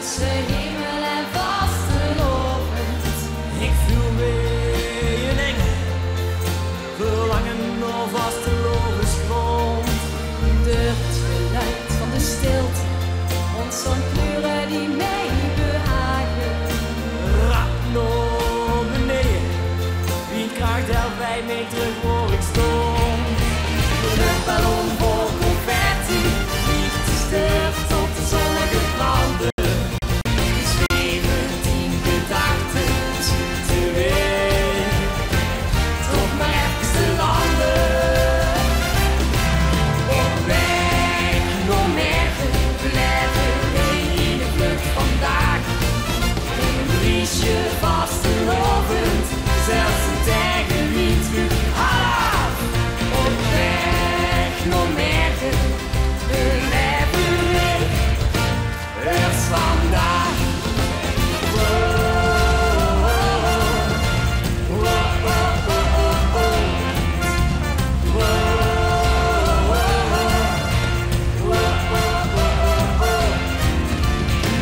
tussen hemel en vastelovend. Ik voel weer een enge verlangen naar vastelovensgrond. Door het geluid van de stilte ontstaan kleuren die mij behagen. Rap naar beneden, wie krijgt daarbij mee terug waar ik stond? De ballon vol confetti vliegt de stift op de zonnige branden. De zweven 10 gedachten schieten weer, toch maar even te landen. Op weg naar morgen blijven we in de vlucht vandaag. Een briesje vastelovend, zelfs een tijger niet terug. Op weg naar morgen blijven we eerst vandaag.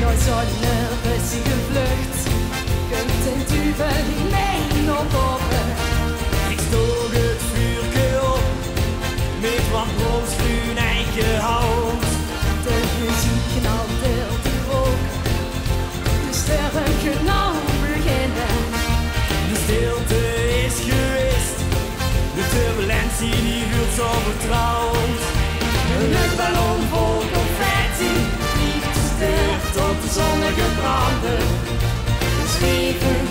Nooit zo'n rustige vlucht kunt een duwen mee nog boven. Ik stook het vuurke op, met wat bronsgroen eigen hout. De muziek knalt heel te rook, de sterren kunnen beginnen. De stilte is geweest, de turbulentie die voelt zo vertrouwd. Een luchtballon vol confetti vliegt stil tot de zonnige branden. De zweven